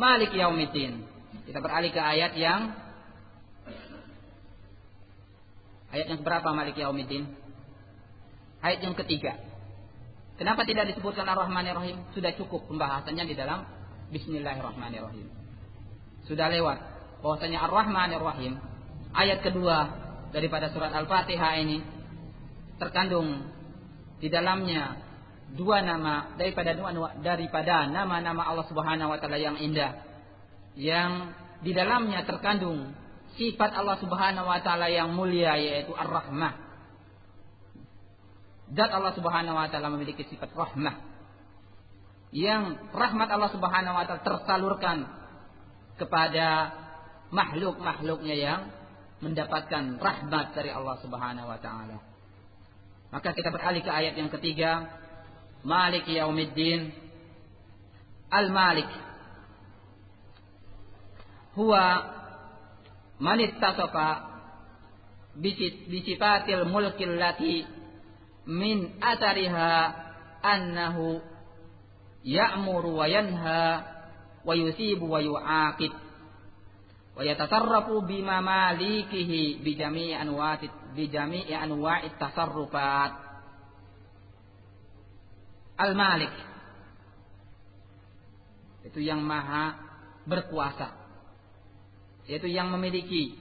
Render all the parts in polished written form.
Malik Yaumiddin. Kita beralih ke ayat yang berapa Malik Yaumiddin? Ayat yang ketiga. Kenapa tidak disebutkan Ar-Rahmanir-Rahim? Sudah cukup pembahasannya di dalam Bismillahirrahmanirrahim. Sudah lewat bahwasanya Ar-Rahmanir-Rahim, ayat kedua daripada surat Al-Fatihah ini terkandung di dalamnya dua nama daripada nama-nama Allah Subhanahu wa taala yang indah, yang di dalamnya terkandung sifat Allah Subhanahu wa taala yang mulia, yaitu Ar-Rahmah. Zat Allah Subhanahu wa taala memiliki sifat rahmah, yang rahmat Allah Subhanahu wa taala tersalurkan kepada makhluk-makhluknya yang mendapatkan rahmat dari Allah Subhanahu wa taala. Maka kita beralih ke ayat yang ketiga, Malik Yaumiddin. Al-Malik huwa man ittasafa bi sifatil mulki allati min athariha annahu ya'muru wa yanha wa yusibu wa yu'aqib wa yatasarrafu bima malikihi bi jami'i anwa'it tasarrufat. Al-Malik itu yang maha berkuasa, yaitu yang memiliki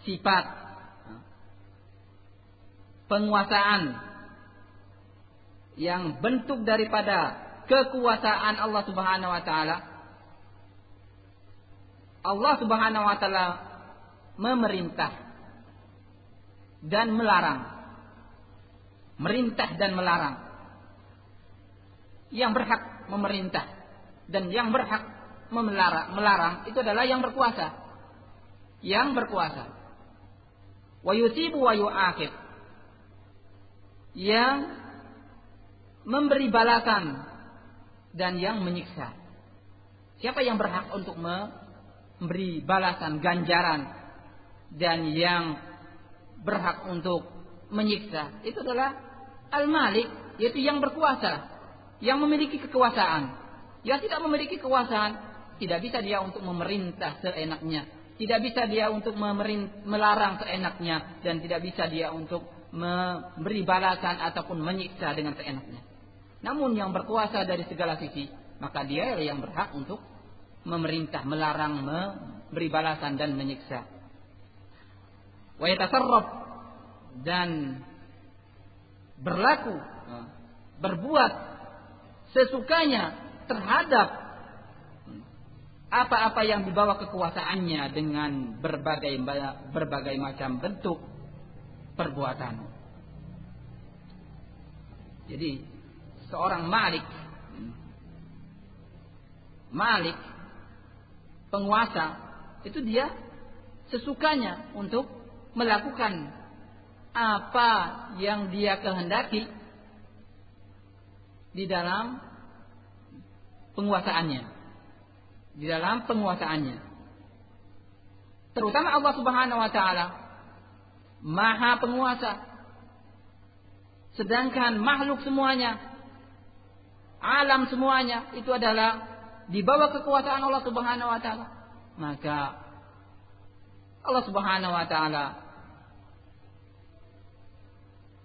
sifat penguasaan yang bentuk daripada kekuasaan Allah Subhanahu wa taala. Allah Subhanahu wa taala memerintah dan melarang. Merintah dan melarang. Yang berhak memerintah dan yang berhak melarang itu adalah yang berkuasa. Yang berkuasa. Wa yusibu wa yu'aqib. Yang memberi balasan dan yang menyiksa. Siapa yang berhak untuk memberi balasan, ganjaran, dan yang berhak untuk menyiksa? Itu adalah Al-Malik, yaitu yang berkuasa, yang memiliki kekuasaan. Yang tidak memiliki kekuasaan, tidak bisa dia untuk memerintah seenaknya, tidak bisa dia untuk melarang seenaknya, dan tidak bisa dia untuk memberi balasan ataupun menyiksa dengan seenaknya. Namun yang berkuasa dari segala sisi, maka dia yang berhak untuk memerintah, melarang, memberi balasan dan menyiksa. Wa yatasarraf, dan berlaku, berbuat sesukanya terhadap apa-apa yang dibawa kekuasaannya dengan berbagai macam bentuk perbuatan. Jadi seorang Malik penguasa, itu dia sesukanya untuk melakukan apa yang dia kehendaki di dalam penguasaannya. Terutama Allah Subhanahu wa taala Maha Penguasa. Sedangkan makhluk semuanya, alam semuanya itu adalah di bawah kekuasaan Allah Subhanahu wa taala. Maka Allah Subhanahu wa taala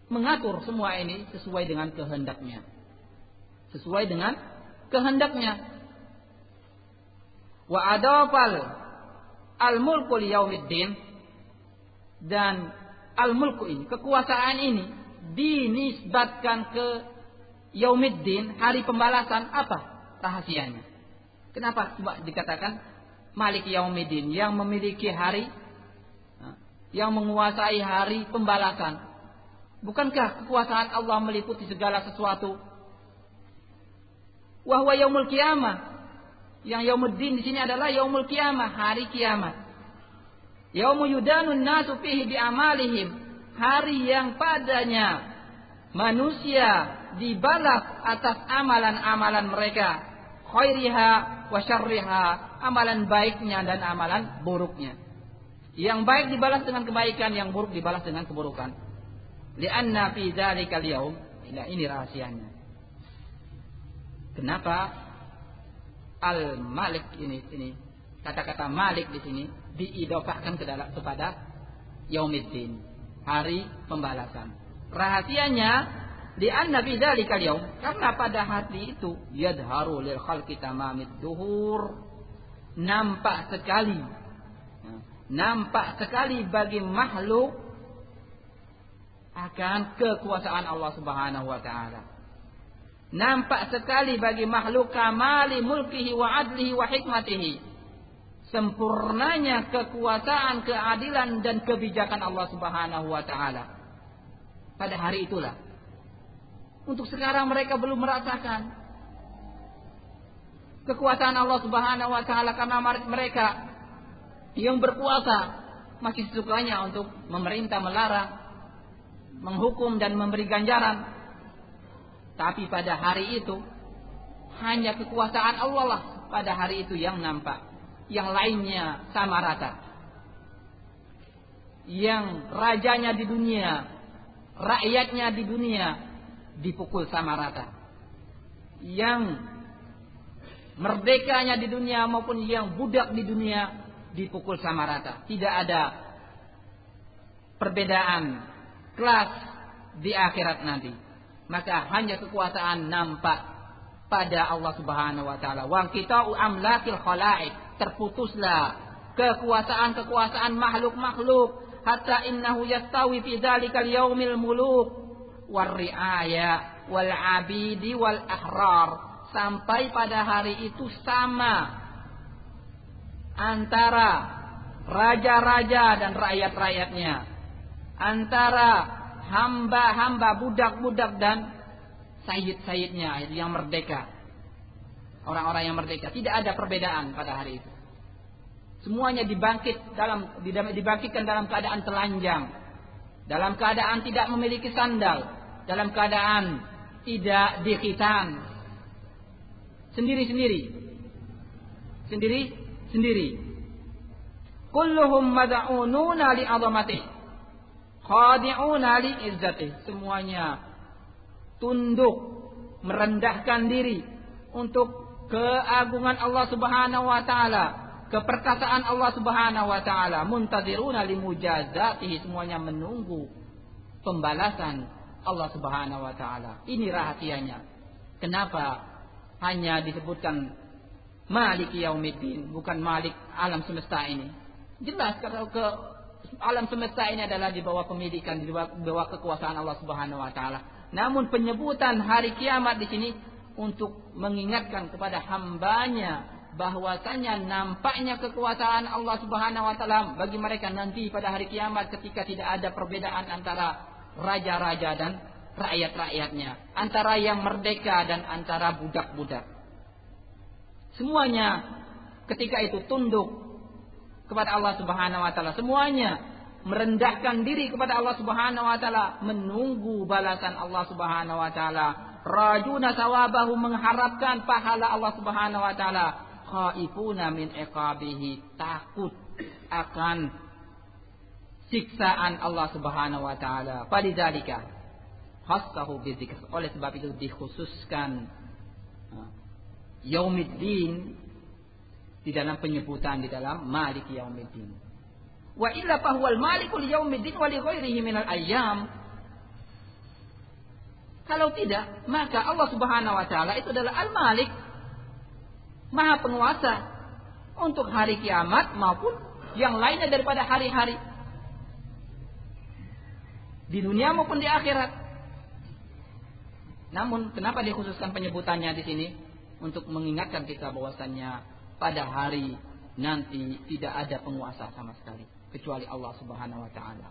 mengatur semua ini sesuai dengan kehendaknya. Wa adafal al-mulku liyaumiddin, dan al-mulku ini, kekuasaan ini dinisbatkan ke yaumiddin, hari pembalasan. Apa rahasianya? Kenapa dikatakan Malik Yaumiddin, yang memiliki hari, yang menguasai hari pembalasan? Bukankah kekuasaan Allah meliputi segala sesuatu? Wa huwa yaumul qiyamah. Yang yaumuddin di sini adalah yaumul qiyamah, hari kiamat. Yaumu yudanun nasu fihi bi amalihim, hari yang padanya manusia dibalas atas amalan-amalan mereka, khairiha wa syarriha, amalan baiknya dan amalan buruknya. Yang baik dibalas dengan kebaikan, yang buruk dibalas dengan keburukan. Li'anna fi dzalikal yaum, ini rahasianya. Kenapa Al-Malik ini kata-kata Malik di sini diidofahkan kepada Yaumiddin, hari pembalasan. Rahasianya li'anna fi dzalikal yaum, karena pada hari itu yadharu lil khalqi tamamid duhur, nampak sekali bagi makhluk akan kekuasaan Allah Subhanahu wa taala. Nampak sekali bagi makhluk kamali mulkihi wa adlihi wa hikmatihi, sempurnanya kekuasaan, keadilan dan kebijakan Allah Subhanahu wa taala. Pada hari itulah. Untuk sekarang mereka belum merasakan kekuasaan Allah Subhanahu wa taala, karena mereka yang berkuasa masih sukanya untuk memerintah, melarang, menghukum dan memberi ganjaran. Tapi pada hari itu hanya kekuasaan Allah lah pada hari itu yang nampak. Yang lainnya sama rata. Yang rajanya di dunia, rakyatnya di dunia dipukul sama rata. Yang merdekanya di dunia maupun yang budak di dunia dipukul sama rata. Tidak ada perbedaan kelas di akhirat nanti. Maka hanya kekuasaan nampak pada Allah Subhanahu wa taala. Wa qita'u amlakil khalaiq, terputuslah kekuasaan makhluk-makhluk, hatta innahu yastawi fi dzalikal yaumil muluk war ri'aya wal 'abidi wal ahrar, sampai pada hari itu sama antara raja-raja dan rakyat-rakyatnya, antara hamba-hamba, budak-budak dan sayyid-sayyidnya yang merdeka. Orang-orang yang merdeka, tidak ada perbedaan pada hari itu. Semuanya dibangkitkan dalam keadaan telanjang, dalam keadaan tidak memiliki sandal, dalam keadaan tidak dikhitan, sendiri-sendiri. Kulluhum mad'ununa li'azamatihi khadi'una li'izzatih, semuanya tunduk, merendahkan diri untuk keagungan Allah Subhanahu wa taala, keperkasaan Allah Subhanahu wa taala. Muntaziruna limujazatihi, semuanya menunggu pembalasan Allah Subhanahu wa taala. Ini rahasianya. Kenapa hanya disebutkan Malik Yaumiddin, bukan Malik alam semesta ini? Jelas kalau alam semesta ini adalah di bawah pemilikan, di bawah kekuasaan Allah Subhanahu wa taala. Namun penyebutan hari kiamat di sini untuk mengingatkan kepada hambanya bahwasanya nampaknya kekuasaan Allah Subhanahu wa taala bagi mereka nanti pada hari kiamat, ketika tidak ada perbedaan antara raja-raja dan rakyat-rakyatnya, antara yang merdeka dan antara budak-budak. Semuanya ketika itu tunduk kepada Allah Subhanahu wa taala, semuanya merendahkan diri kepada Allah Subhanahu wa taala, menunggu balasan Allah Subhanahu wa taala. Rajuna sawabahu, mengharapkan pahala Allah Subhanahu wa taala. Khaifuna min iqabihi, takut akan siksaan Allah Subhanahu wa taala. Falidzalika khassahu bidzikr, oleh sebab itu dikhususkan Yaumiddin di dalam penyebutan di dalam Malik Yaumiddin. Wa illa fahuwal malikul yaumiddin wa li ghairihi minal ayyam. Kalau tidak, maka Allah Subhanahu wa taala itu adalah Al-Malik, Maha Penguasa untuk hari kiamat maupun yang lainnya daripada hari-hari di dunia maupun di akhirat. Namun kenapa dikhususkan penyebutannya di sini? Untuk mengingatkan kita bahwasannya pada hari nanti tidak ada penguasa sama sekali kecuali Allah Subhanahu wa taala.